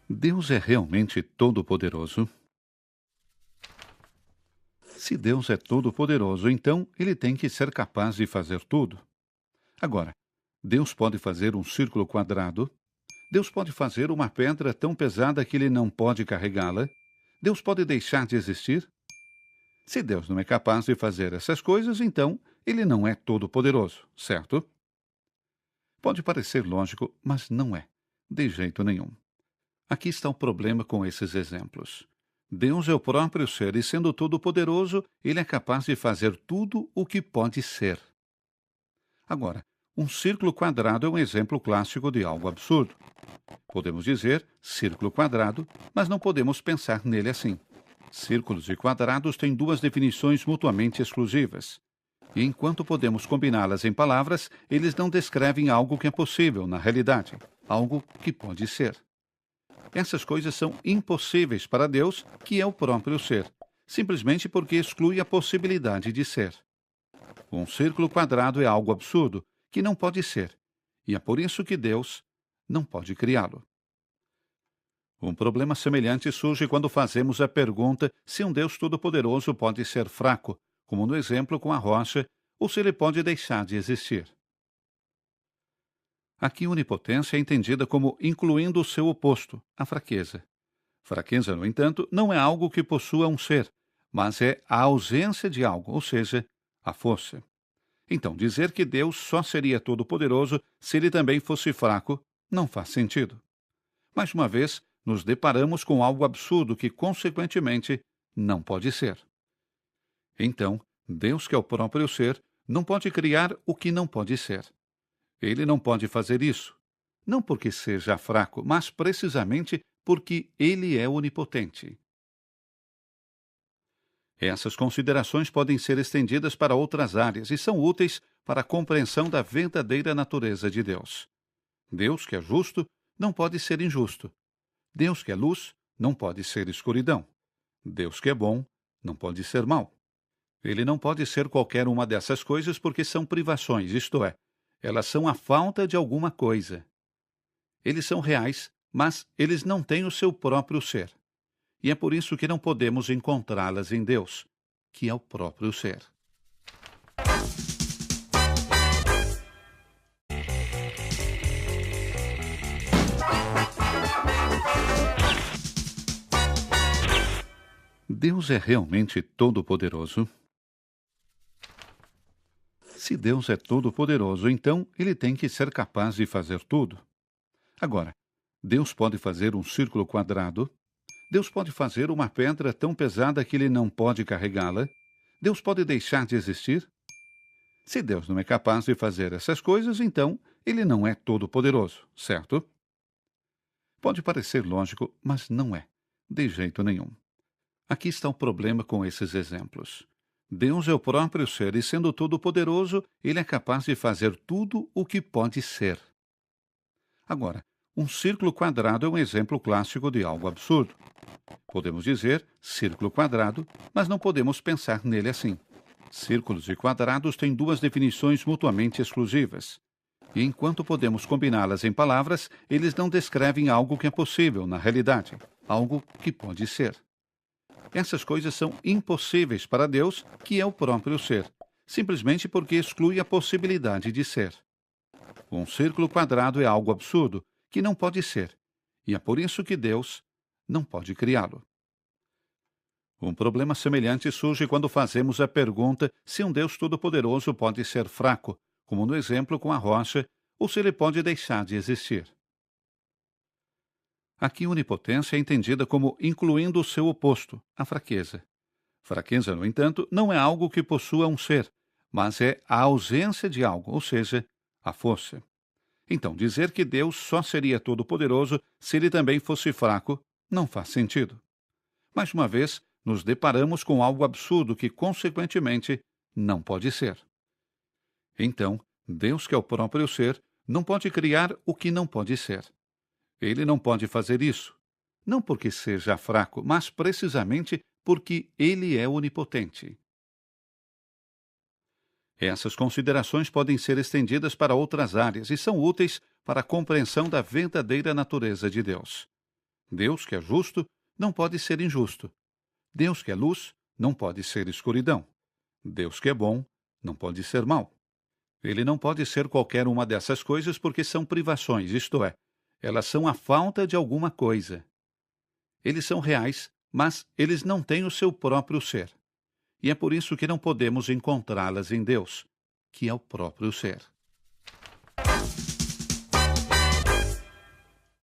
Deus é realmente todo-poderoso? Se Deus é todo-poderoso, então ele tem que ser capaz de fazer tudo. Agora, Deus pode fazer um círculo quadrado? Deus pode fazer uma pedra tão pesada que ele não pode carregá-la? Deus pode deixar de existir? Se Deus não é capaz de fazer essas coisas, então ele não é todo-poderoso, certo? Pode parecer lógico, mas não é, de jeito nenhum. Aqui está o problema com esses exemplos. Deus é o próprio ser e, sendo todo-poderoso, ele é capaz de fazer tudo o que pode ser. Agora, um círculo quadrado é um exemplo clássico de algo absurdo. Podemos dizer círculo quadrado, mas não podemos pensar nele assim. Círculos e quadrados têm duas definições mutuamente exclusivas. E enquanto podemos combiná-las em palavras, eles não descrevem algo que é possível na realidade, algo que pode ser. Essas coisas são impossíveis para Deus, que é o próprio ser, simplesmente porque exclui a possibilidade de ser. Um círculo quadrado é algo absurdo, que não pode ser, e é por isso que Deus não pode criá-lo. Um problema semelhante surge quando fazemos a pergunta se um Deus todo-poderoso pode ser fraco, como no exemplo com a rocha, ou se ele pode deixar de existir. Aqui, onipotência é entendida como incluindo o seu oposto, a fraqueza. Fraqueza, no entanto, não é algo que possua um ser, mas é a ausência de algo, ou seja, a força. Então, dizer que Deus só seria todo-poderoso se ele também fosse fraco não faz sentido. Mais uma vez, nos deparamos com algo absurdo que, consequentemente, não pode ser. Então, Deus, que é o próprio ser, não pode criar o que não pode ser. Ele não pode fazer isso, não porque seja fraco, mas precisamente porque ele é onipotente. Essas considerações podem ser estendidas para outras áreas e são úteis para a compreensão da verdadeira natureza de Deus. Deus, que é justo, não pode ser injusto. Deus, que é luz, não pode ser escuridão. Deus, que é bom, não pode ser mau. Ele não pode ser qualquer uma dessas coisas porque são privações, isto é, elas são a falta de alguma coisa. Eles são reais, mas eles não têm o seu próprio ser. E é por isso que não podemos encontrá-las em Deus, que é o próprio ser. Deus é realmente todo-poderoso? Se Deus é todo-poderoso, então ele tem que ser capaz de fazer tudo. Agora, Deus pode fazer um círculo quadrado? Deus pode fazer uma pedra tão pesada que ele não pode carregá-la? Deus pode deixar de existir? Se Deus não é capaz de fazer essas coisas, então ele não é todo-poderoso, certo? Pode parecer lógico, mas não é, de jeito nenhum. Aqui está o problema com esses exemplos. Deus é o próprio ser e, sendo todo-poderoso, ele é capaz de fazer tudo o que pode ser. Agora, um círculo quadrado é um exemplo clássico de algo absurdo. Podemos dizer círculo quadrado, mas não podemos pensar nele assim. Círculos e quadrados têm duas definições mutuamente exclusivas. E enquanto podemos combiná-las em palavras, eles não descrevem algo que é possível na realidade, algo que pode ser. Essas coisas são impossíveis para Deus, que é o próprio ser, simplesmente porque exclui a possibilidade de ser. Um círculo quadrado é algo absurdo, que não pode ser, e é por isso que Deus não pode criá-lo. Um problema semelhante surge quando fazemos a pergunta se um Deus todo-poderoso pode ser fraco, como no exemplo com a rocha, ou se ele pode deixar de existir. Aqui, onipotência é entendida como incluindo o seu oposto, a fraqueza. Fraqueza, no entanto, não é algo que possua um ser, mas é a ausência de algo, ou seja, a força. Então, dizer que Deus só seria todo-poderoso se ele também fosse fraco não faz sentido. Mais uma vez, nos deparamos com algo absurdo que, consequentemente, não pode ser. Então, Deus, que é o próprio ser, não pode criar o que não pode ser. Ele não pode fazer isso, não porque seja fraco, mas precisamente porque ele é onipotente. Essas considerações podem ser estendidas para outras áreas e são úteis para a compreensão da verdadeira natureza de Deus. Deus, que é justo, não pode ser injusto. Deus, que é luz, não pode ser escuridão. Deus, que é bom, não pode ser mau. Ele não pode ser qualquer uma dessas coisas porque são privações, isto é, elas são a falta de alguma coisa. Eles são reais, mas eles não têm o seu próprio ser. E é por isso que não podemos encontrá-las em Deus, que é o próprio ser.